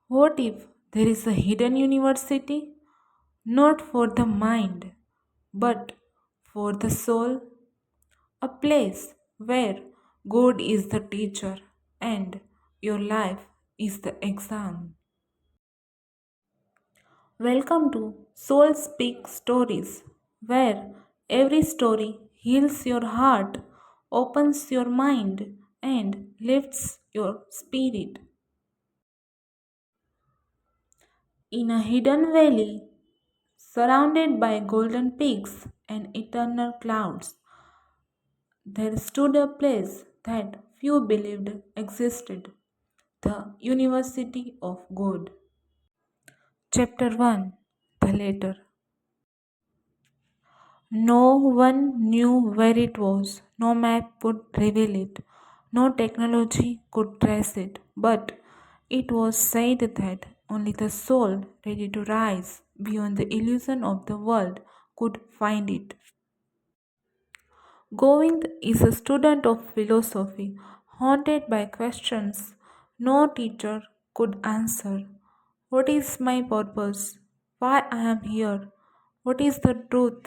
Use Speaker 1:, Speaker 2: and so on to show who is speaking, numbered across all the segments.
Speaker 1: What if there is a hidden university? Not for the mind, but for the soul? A place where God is the teacher and your life is the exam. Welcome to SoulSpeak Stories, where every story heals your heart, opens your mind, and lifts your spirit. In a hidden valley, surrounded by golden peaks and eternal clouds, there stood a place that few believed existed, the University of God. Chapter 1. The Letter. No one knew where it was, no map could reveal it, no technology could trace it, but it was said that only the soul ready to rise beyond the illusion of the world could find it. Govind is a student of philosophy, haunted by questions no teacher could answer. What is my purpose? Why I am here? What is the truth?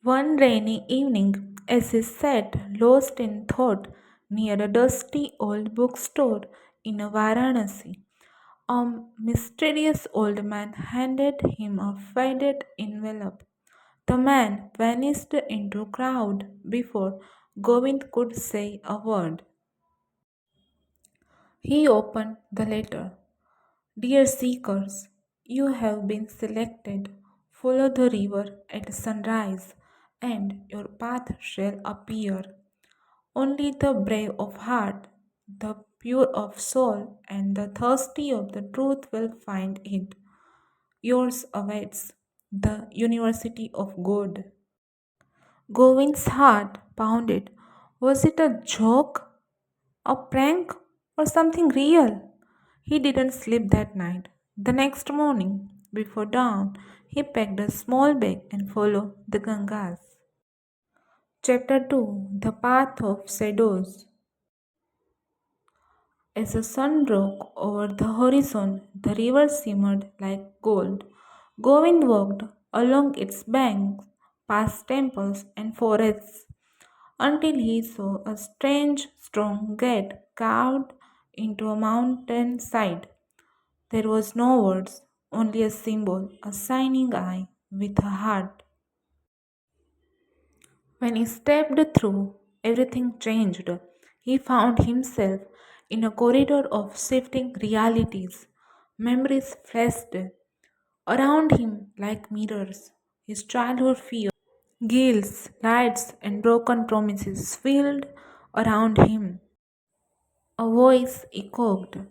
Speaker 1: One rainy evening, as he sat lost in thought near a dusty old bookstore in Varanasi, a mysterious old man handed him a faded envelope. The man vanished into crowd before Govind could say a word. He opened the letter. Dear seekers, you have been selected. Follow the river at sunrise, and your path shall appear. Only the brave of heart, the pure of soul, and the thirsty of the truth will find it. Yours awaits the University of God. Govind's heart pounded. Was it a joke, a prank, or something real? He didn't sleep that night. The next morning, before dawn, he packed a small bag and followed the Gangas. Chapter 2. The Path of Shadows. As the sun broke over the horizon, the river shimmered like gold. Govind walked along its banks, past temples and forests, until he saw a strange stone gate carved into a mountain side. There was no words, only a symbol, a shining eye with a heart. When he stepped through, everything changed. He found himself in a corridor of shifting realities. Memories flashed around him like mirrors. His childhood fears, guilt, lights, and broken promises filled around him. A voice echoed.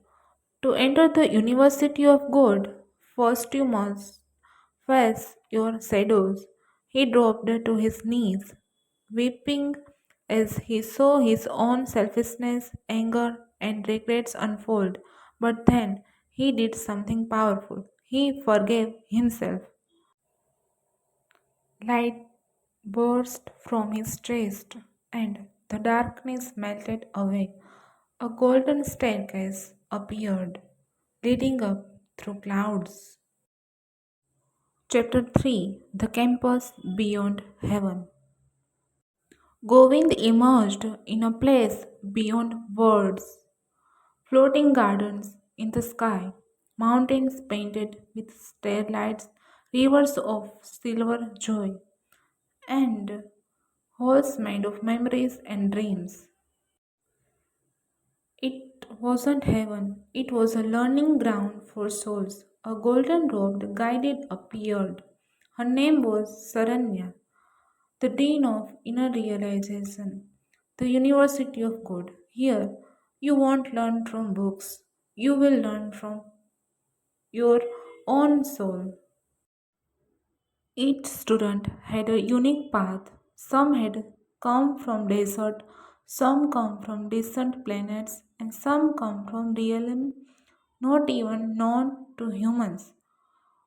Speaker 1: To enter the University of God, first you must face your shadows. He dropped to his knees, weeping as he saw his own selfishness, anger, and regrets unfold. But then he did something powerful. He forgave himself. Light burst from his chest, and the darkness melted away. A golden staircase appeared, leading up through clouds. Chapter 3. The Campus Beyond Heaven. Govind emerged in a place beyond words, floating gardens in the sky, mountains painted with starlights, rivers of silver joy, and halls made of memories and dreams. It wasn't heaven, it was a learning ground for souls. A golden robed guide appeared. Her name was Saranya, the Dean of Inner Realization, the University of God. Here, you won't learn from books, you will learn from your own soul. Each student had a unique path. Some had come from desert, some come from distant planets, and some come from realms not even known to humans.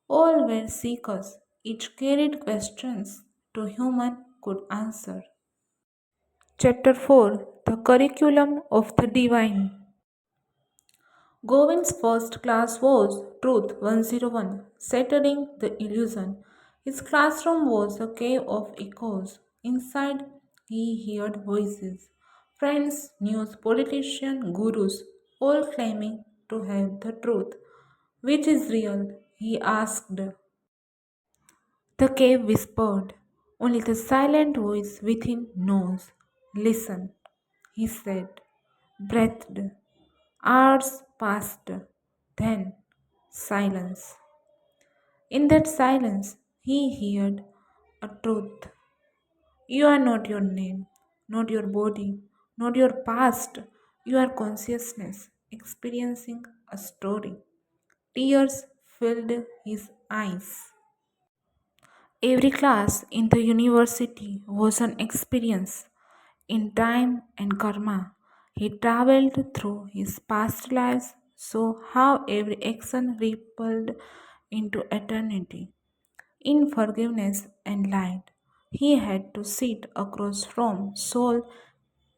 Speaker 1: All were seekers, each carried questions to human could answer. Chapter 4. The Curriculum of the Divine. Govind's first class was Truth 101, shattering the illusion. His classroom was a cave of echoes. Inside, he heard voices. Friends, news, politicians, gurus, all claiming to have the truth. Which is real? He asked. The cave whispered. Only the silent voice within knows. Listen, he said, breathed. Hours passed. Then silence. In that silence, he heard a truth. You are not your name, not your body, not your past. You are consciousness experiencing a story. Tears filled his eyes. Every class in the university was an experience in time and karma. He traveled through his past lives, saw how every action rippled into eternity. In forgiveness and light, he had to sit across from soul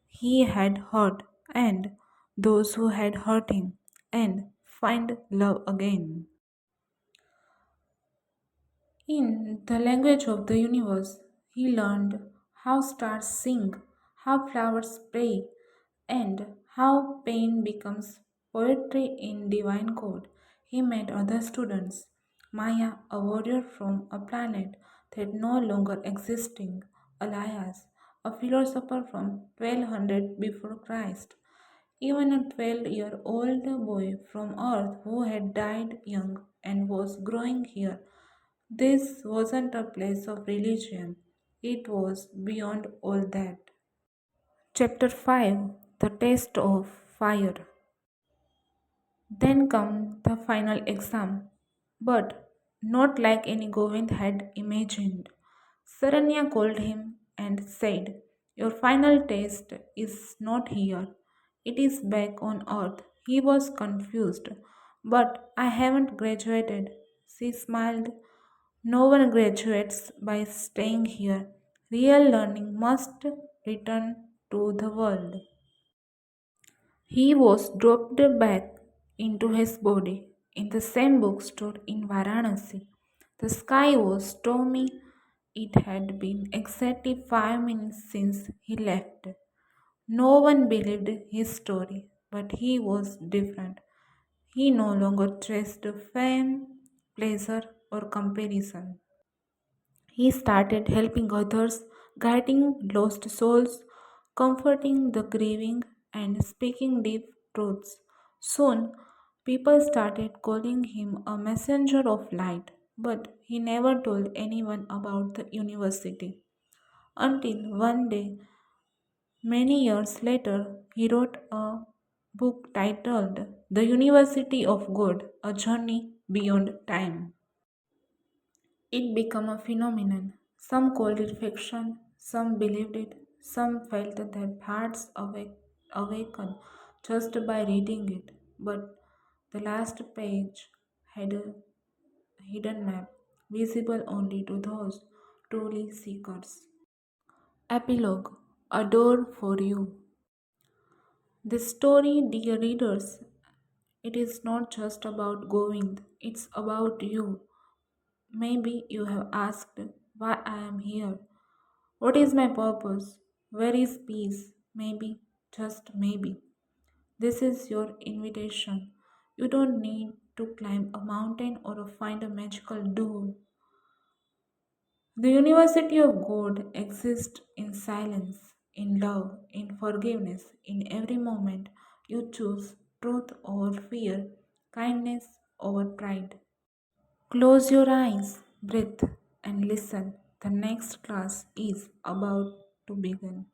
Speaker 1: he had hurt and those who had hurt him and find love again. In the language of the universe, he learned how stars sing, how flowers pray, and how pain becomes poetry in divine code. He met other students, Maya, a warrior from a planet that no longer existing, Elias, a philosopher from 1200 before Christ, even a 12-year-old boy from Earth who had died young and was growing here. This wasn't a place of religion, it was beyond all that. Chapter 5, The Taste of Fire. Then come the final exam, but not like any Govind had imagined. Saranya called him and said, your final test is not here, it is back on earth. He was confused. But I haven't graduated. She smiled. No one graduates by staying here. Real learning must return to the world. He was dropped back into his body in the same bookstore in Varanasi. The sky was stormy. It had been exactly 5 minutes since he left. No one believed his story, but he was different. He no longer chased fame, pleasure, or comparison. He started helping others, guiding lost souls, comforting the grieving, and speaking deep truths. Soon, people started calling him a messenger of light, but he never told anyone about the university. Until one day, many years later, he wrote a book titled The University of God, A Journey Beyond Time. It became a phenomenon. Some called it fiction, some believed it, some felt that their hearts awakened just by reading it. But the last page had a hidden map, visible only to those truly seekers. Epilogue. A door for you. This story, dear readers, it is not just about Govind, it's about you. Maybe you have asked why I am here. What is my purpose? Where is peace? Maybe, just maybe. This is your invitation. You don't need to climb a mountain or find a magical door. The University of God exists in silence, in love, in forgiveness, in every moment you choose truth over fear, kindness over pride. Close your eyes, breathe, and listen. The next class is about to begin.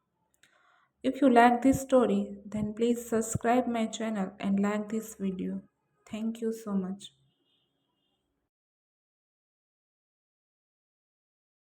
Speaker 1: If you like this story, then please subscribe my channel and like this video. Thank you so much.